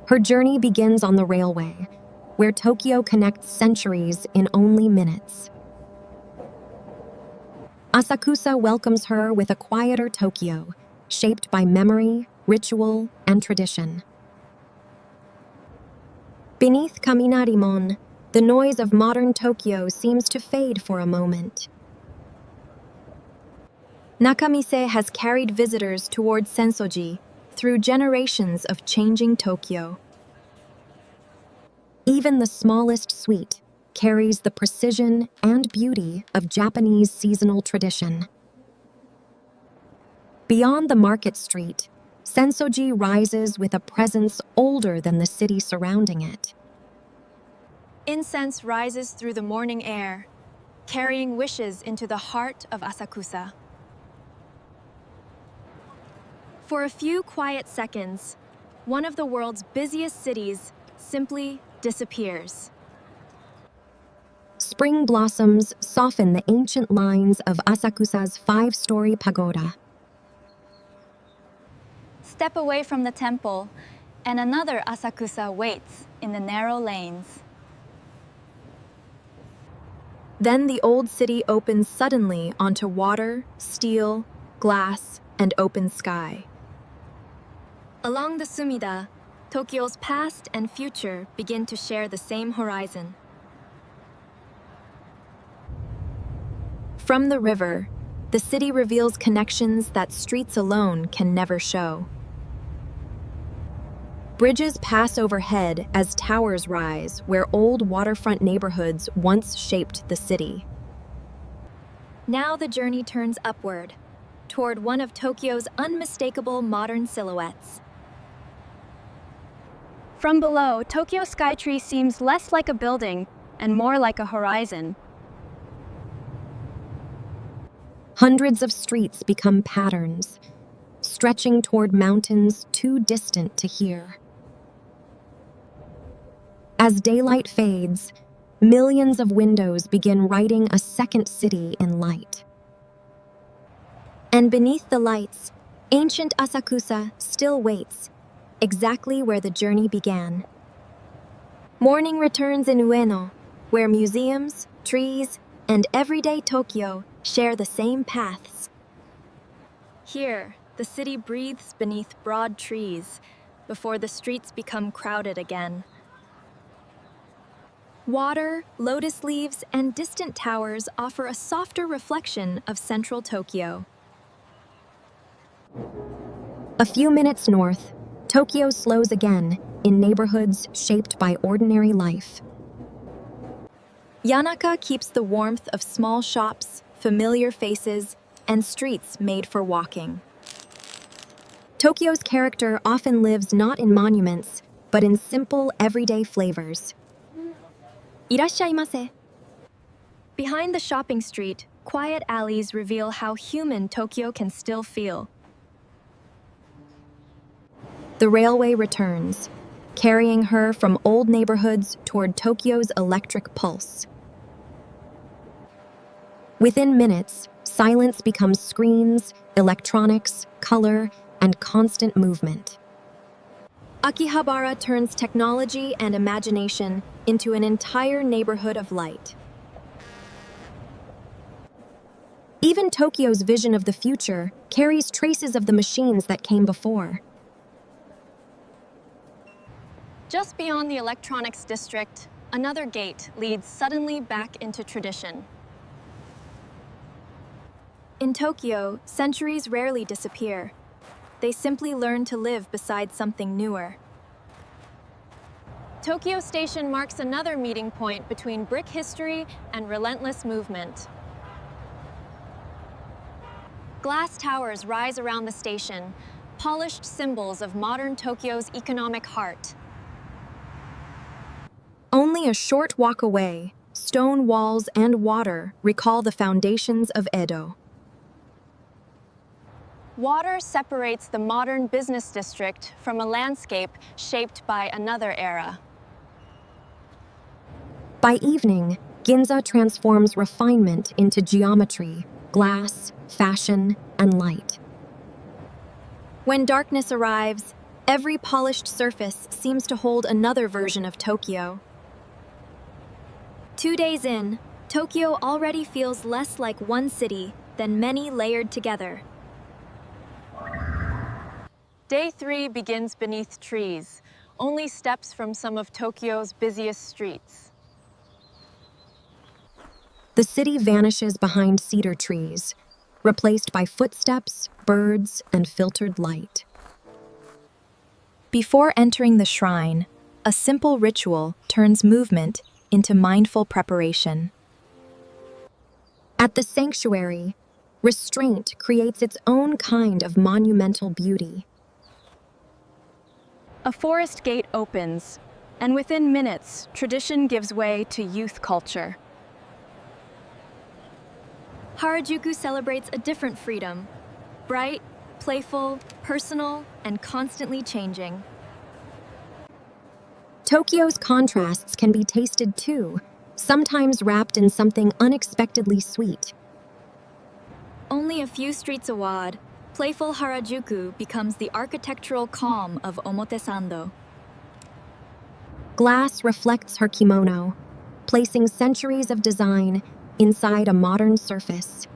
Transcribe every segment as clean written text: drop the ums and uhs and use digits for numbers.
Her journey begins on the railway, where Tokyo connects centuries in only minutes. Asakusa welcomes her with a quieter Tokyo, shaped by memory, ritual, and tradition. Beneath Kaminarimon, the noise of modern Tokyo seems to fade for a moment. Nakamise has carried visitors toward Senso-ji through generations of changing Tokyo. Even the smallest suite carries the precision and beauty of Japanese seasonal tradition. Beyond the market street, Senso-ji rises with a presence older than the city surrounding it. Incense rises through the morning air, carrying wishes into the heart of Asakusa. For a few quiet seconds, one of the world's busiest cities simply disappears. Spring blossoms soften the ancient lines of Asakusa's five-story pagoda. Step away from the temple, and another Asakusa waits in the narrow lanes. Then the old city opens suddenly onto water, steel, glass, and open sky. Along the Sumida, Tokyo's past and future begin to share the same horizon. From the river, the city reveals connections that streets alone can never show. Bridges pass overhead as towers rise where old waterfront neighborhoods once shaped the city. Now the journey turns upward, toward one of Tokyo's unmistakable modern silhouettes. From below, Tokyo Skytree seems less like a building and more like a horizon. Hundreds of streets become patterns, stretching toward mountains too distant to hear. As daylight fades, millions of windows begin writing a second city in light. And beneath the lights, ancient Asakusa still waits, exactly where the journey began. Morning returns in Ueno, where museums, trees, and everyday Tokyo share the same paths. Here, the city breathes beneath broad trees before the streets become crowded again. Water, lotus leaves, and distant towers offer a softer reflection of central Tokyo. A few minutes north, Tokyo slows again in neighborhoods shaped by ordinary life. Yanaka keeps the warmth of small shops, familiar faces, and streets made for walking. Tokyo's character often lives not in monuments, but in simple, everyday flavors. Irashaimase. Behind the shopping street, quiet alleys reveal how human Tokyo can still feel. The railway returns, carrying her from old neighborhoods toward Tokyo's electric pulse. Within minutes, silence becomes screens, electronics, color, and constant movement. Akihabara turns technology and imagination into an entire neighborhood of light. Even Tokyo's vision of the future carries traces of the machines that came before. Just beyond the electronics district, another gate leads suddenly back into tradition. In Tokyo, centuries rarely disappear. They simply learn to live beside something newer. Tokyo Station marks another meeting point between brick history and relentless movement. Glass towers rise around the station, polished symbols of modern Tokyo's economic heart. Only a short walk away, stone walls and water recall the foundations of Edo. Water separates the modern business district from a landscape shaped by another era. By evening, Ginza transforms refinement into geometry, glass, fashion, and light. When darkness arrives, Every polished surface seems to hold another version of Tokyo. 2 days in, Tokyo already feels less like one city than many layered together. Day 3 begins beneath trees, only steps from some of Tokyo's busiest streets. The city vanishes behind cedar trees, replaced by footsteps, birds, and filtered light. Before entering the shrine, a simple ritual turns movement into mindful preparation. At the sanctuary, restraint creates its own kind of monumental beauty. A forest gate opens, and within minutes, tradition gives way to youth culture. Harajuku celebrates a different freedom, bright, playful, personal, and constantly changing. Tokyo's contrasts can be tasted too, sometimes wrapped in something unexpectedly sweet. Only a few streets awad, playful Harajuku becomes the architectural calm of Omotesando. Glass reflects her kimono, placing centuries of design inside a modern surface.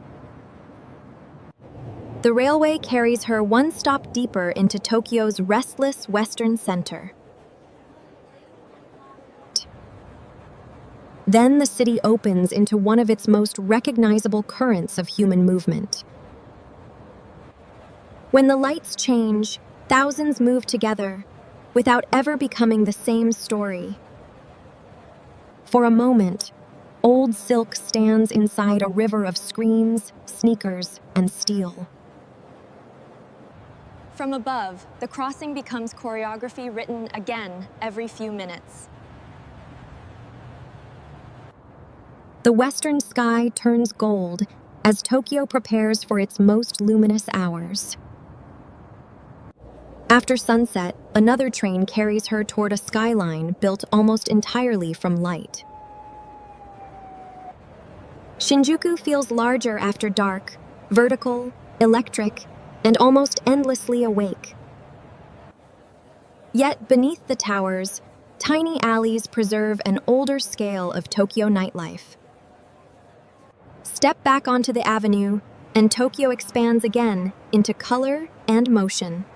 The railway carries her one stop deeper into Tokyo's restless western center. Then the city opens into one of its most recognizable currents of human movement. When the lights change, thousands move together, without ever becoming the same story. For a moment, old silk stands inside a river of screens, sneakers, and steel. From above, the crossing becomes choreography written again every few minutes. The western sky turns gold as Tokyo prepares for its most luminous hours. After sunset, another train carries her toward a skyline built almost entirely from light. Shinjuku feels larger after dark, vertical, electric, and almost endlessly awake. Yet beneath the towers, tiny alleys preserve an older scale of Tokyo nightlife. Step back onto the avenue, and Tokyo expands again into color and motion.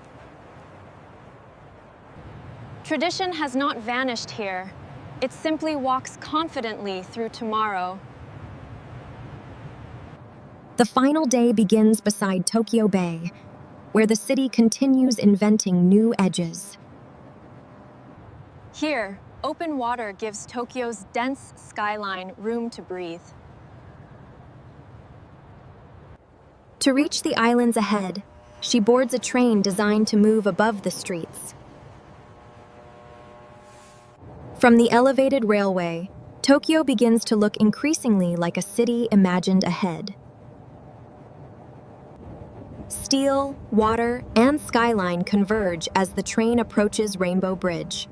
Tradition has not vanished here. It simply walks confidently through tomorrow. The final day begins beside Tokyo Bay, where the city continues inventing new edges. Here, open water gives Tokyo's dense skyline room to breathe. To reach the islands ahead, she boards a train designed to move above the streets. From the elevated railway, Tokyo begins to look increasingly like a city imagined ahead. Steel, water, and skyline converge as the train approaches Rainbow Bridge.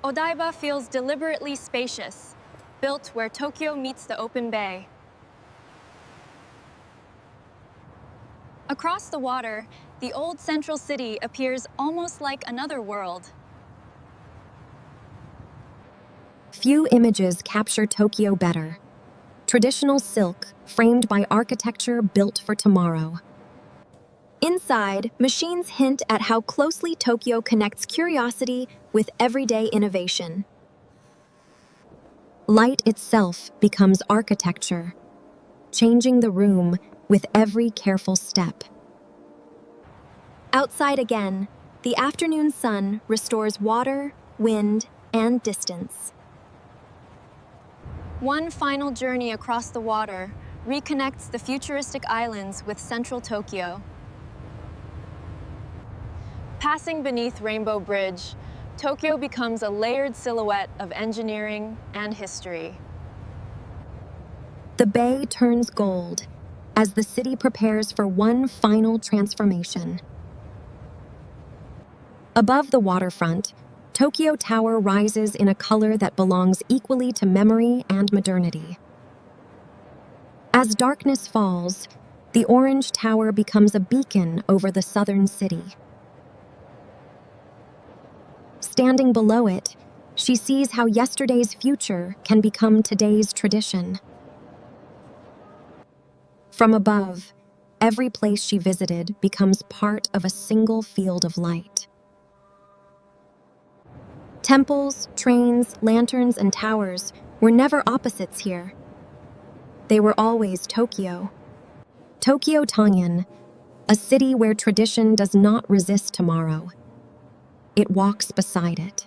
Odaiba feels deliberately spacious, built where Tokyo meets the open bay. Across the water, the old central city appears almost like another world. Few images capture Tokyo better. Traditional silk, framed by architecture built for tomorrow. Inside, machines hint at how closely Tokyo connects curiosity with everyday innovation. Light itself becomes architecture, changing the room with every careful step. Outside again, the afternoon sun restores water, wind, and distance. One final journey across the water reconnects the futuristic islands with central Tokyo. Passing beneath Rainbow Bridge, Tokyo becomes a layered silhouette of engineering and history. The bay turns gold as the city prepares for one final transformation. Above the waterfront, Tokyo Tower rises in a color that belongs equally to memory and modernity. As darkness falls, the orange tower becomes a beacon over the southern city. Standing below it, she sees how yesterday's future can become today's tradition. From above, every place she visited becomes part of a single field of light. Temples, trains, lanterns, and towers were never opposites here. They were always Tokyo. Tokyo Tangen, a city where tradition does not resist tomorrow. It walks beside it.